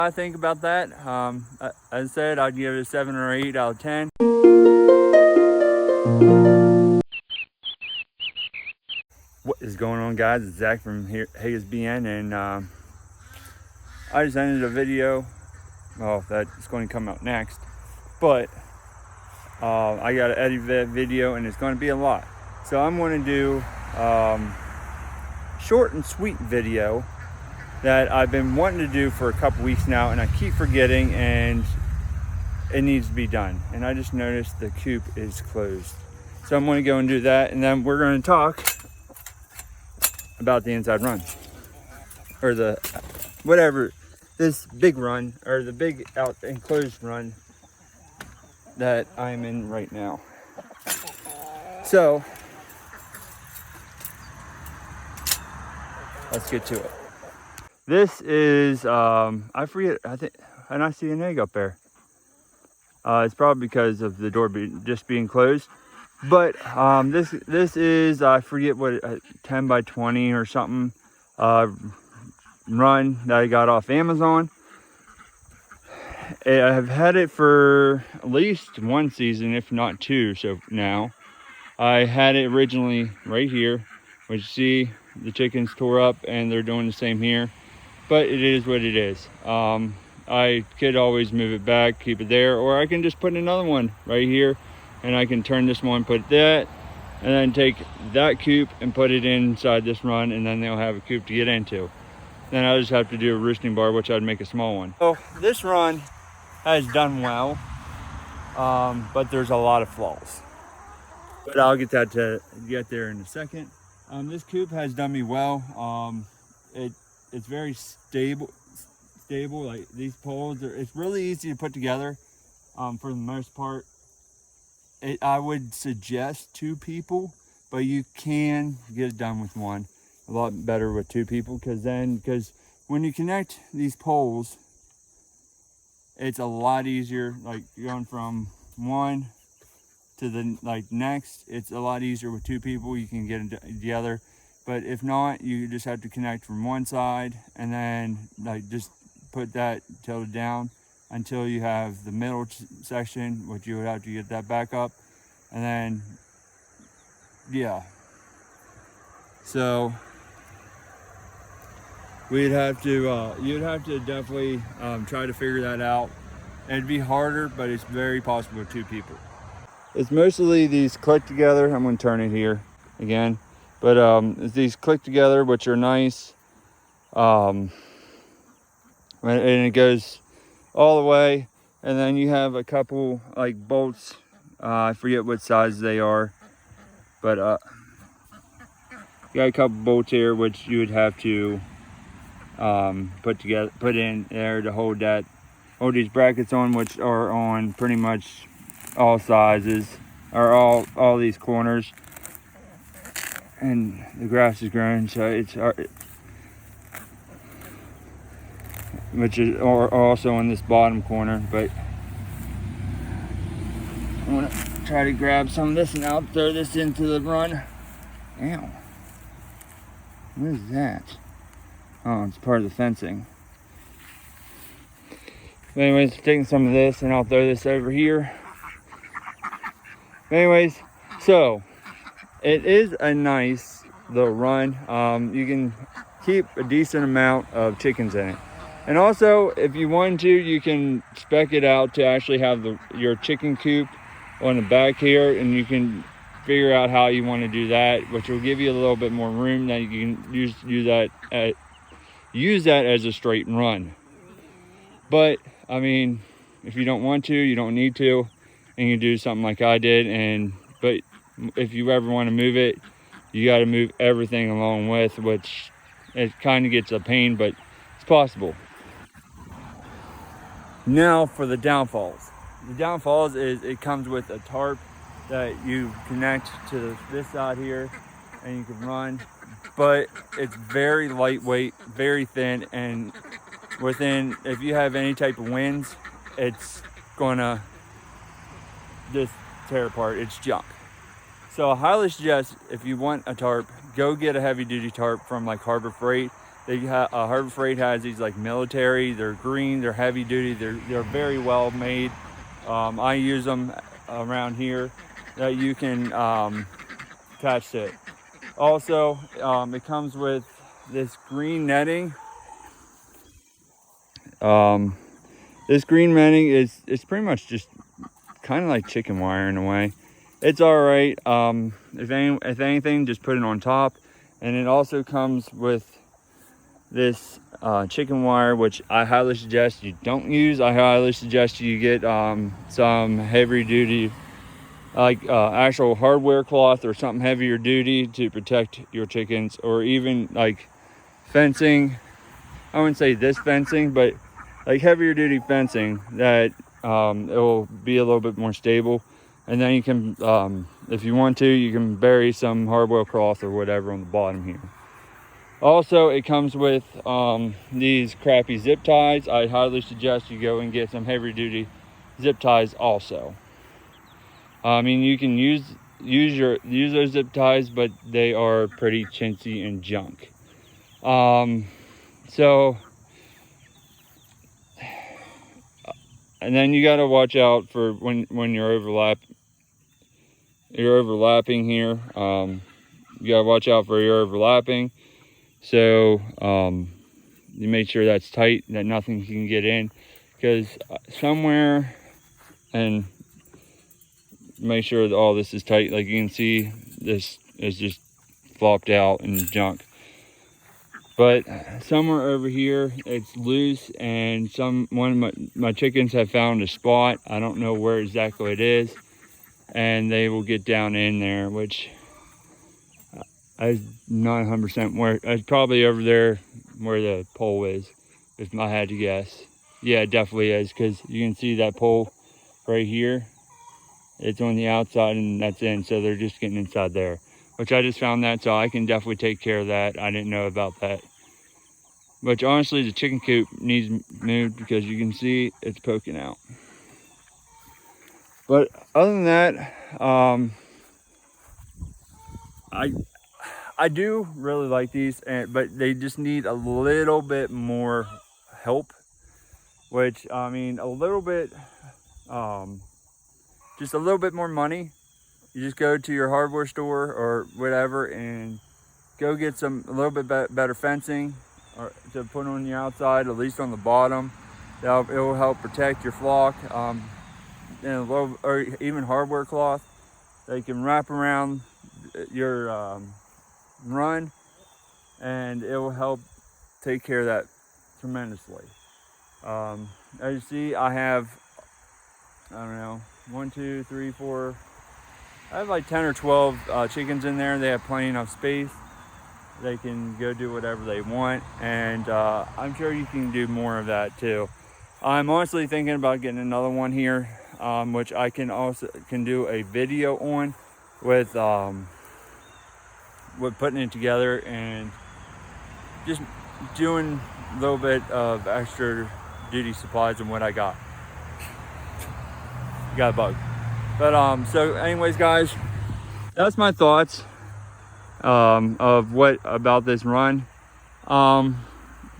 I think about that. As I said, I'd give it a 7 or 8 out of 10. What is going on, guys? It's Zach from Haga BN, and I just ended a video. Well, that's going to come out next, but I got to edit that video, and it's going to be a lot. So I'm going to do short and sweet video that I've been wanting to do for a couple weeks now, and I keep forgetting, and it needs to be done. And I just noticed the coop is closed. So I'm going to go and do that, and then we're going to talk about the inside run, or the whatever, this big run, or the big out enclosed run that I'm in right now. So let's get to it. This is I forget, I think, and I see an egg up there. It's probably because of the door just being closed. But this is, I forget what, 10 by 20 or something run that I got off Amazon. I've had it for at least one season, if not two. So now I had it originally right here, which you see the chickens tore up, and they're doing the same here. But it is what it is. I could always move it back, keep it there, or I can just put another one right here, and I can turn this one, put that, and then take that coop and put it inside this run, and then they'll have a coop to get into. Then I just have to do a roosting bar, which I'd make a small one. So this run has done well, but there's a lot of flaws. But I'll get there in a second. This coop has done me well. It's very stable. Like these poles, it's really easy to put together. For the most part, I would suggest 2 people, but you can get it done with one. A lot better with 2 people, because when you connect these poles, it's a lot easier. Like going from one to the next, it's a lot easier with 2 people. You can get it together. But if not, you just have to connect from one side, and then just put that tilted down until you have the middle section, which you would have to get that back up. And then, yeah. So you'd have to definitely try to figure that out. It'd be harder, but it's very possible with 2 people. It's mostly these click together. I'm going to turn it here again. But it's these click together, which are nice. And it goes all the way. And then you have a couple like bolts. I forget what size they are. But you got a couple bolts here, which you would have to put in there to hold these brackets on, which are on pretty much all sizes, or all these corners. And the grass is growing, so it's hard, which is also in this bottom corner. But I'm gonna try to grab some of this, and I'll throw this into the run. Ow! What is that? Oh, it's part of the fencing. But anyways, taking some of this, and I'll throw this over here. But anyways, so it is a nice little run. You can keep a decent amount of chickens in it. And also, if you want to, you can spec it out to actually have your chicken coop on the back here, and you can figure out how you want to do that, which will give you a little bit more room that you can use that as a straight run. But I mean, if you don't want to, you don't need to, and you do something like I did. But if you ever want to move it, you got to move everything along with, which it kind of gets a pain, but it's possible. Now for the downfalls. The downfalls is it comes with a tarp that you connect to this side here, and you can run, but it's very lightweight, very thin, and if you have any type of winds, it's gonna just tear apart. It's junk. So I highly suggest, if you want a tarp, go get a heavy duty tarp from like Harbor Freight. Harbor Freight has these like military. They're green. They're heavy duty. They're very well made. I use them around here that you can attach to it. Also, it comes with this green netting. This green netting is pretty much just kind of like chicken wire in a way. It's all right. If anything, just put it on top. And it also comes with this chicken wire, which I highly suggest you don't use. I highly suggest you get some heavy duty, like actual hardware cloth or something heavier duty to protect your chickens, or even like fencing. I wouldn't say this fencing, but like heavier duty fencing that it will be a little bit more stable. And then you can, if you want to, you can bury some hardware cloth or whatever on the bottom here. Also, it comes with these crappy zip ties. I highly suggest you go and get some heavy duty zip ties also. I mean, you can use those zip ties, but they are pretty chintzy and junk. So, and then you got to watch out for when you're overlapping here. You got to watch out for your overlapping. So you make sure that's tight, that nothing can get in, because somewhere, and make sure that all this is tight. Like you can see, this is just flopped out and junk. But somewhere over here, it's loose, and one of my chickens have found a spot. I don't know where exactly it is, and they will get down in there, which I'm not 100% where. It's probably over there where the pole is, if I had to guess. Yeah, it definitely is, because you can see that pole right here. It's on the outside and that's in, so they're just getting inside there. Which I just found that, so I can definitely take care of that. I didn't know about that. But honestly, the chicken coop needs moved because you can see it's poking out. But other than that, I do really like these, but they just need a little bit more help. Which, I mean, a little bit, just a little bit more money. You just go to your hardware store or whatever and go get a little bit better fencing, or to put on your outside, at least on the bottom. It will help protect your flock, and or even hardware cloth that you can wrap around your run, and it will help take care of that tremendously. As you see, I have, I don't know, 1, 2, 3, 4, I have like 10 or 12 chickens in there. They have plenty enough space. They can go do whatever they want, and I'm sure you can do more of that too. I'm honestly thinking about getting another one here, which I can do a video on with putting it together and just doing a little bit of extra duty supplies and what I got. Got a bug. But so anyways, guys, that's my thoughts of what about this run. For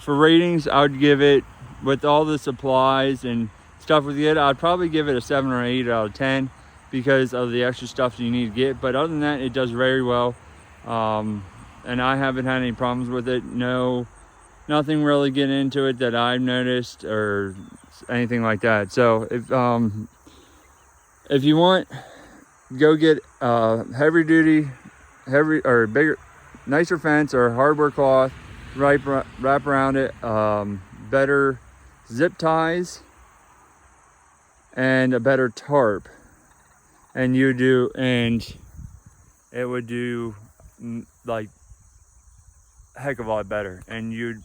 ratings, I would give it, with all the supplies and stuff with it, I'd probably give it a 7 or 8 out of 10 because of the extra stuff you need to get. But other than that, it does very well. And I haven't had any problems with it. Nothing really getting into it that I've noticed or anything like that. So if you want, go get heavy duty, or bigger, nicer fence or hardware cloth, wrap around it, better zip ties, and a better tarp, and it would do like a heck of a lot better, and you'd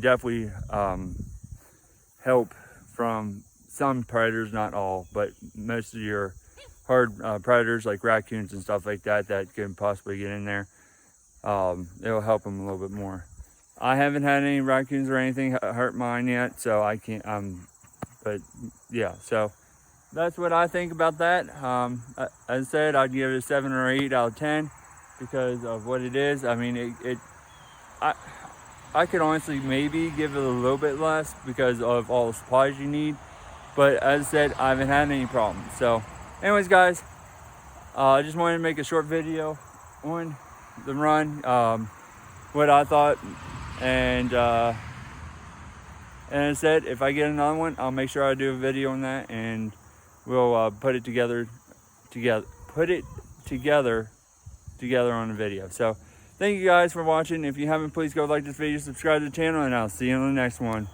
definitely help from some predators, not all, but most of your hard predators like raccoons and stuff like that can possibly get in there. It'll help them a little bit more. I haven't had any raccoons or anything hurt mine yet, so I can't, but yeah, so that's what I think about that. As I said, I'd give it a 7 or 8 out of 10 because of what it is. I mean, I could honestly maybe give it a little bit less because of all the supplies you need. But as I said, I haven't had any problems. So anyways, guys, I just wanted to make a short video on the run, what I thought. And as I said, if I get another one, I'll make sure I do a video on that, and we'll put it together on a video. So thank you guys for watching. If you haven't, please go like this video, subscribe to the channel, and I'll see you on the next one.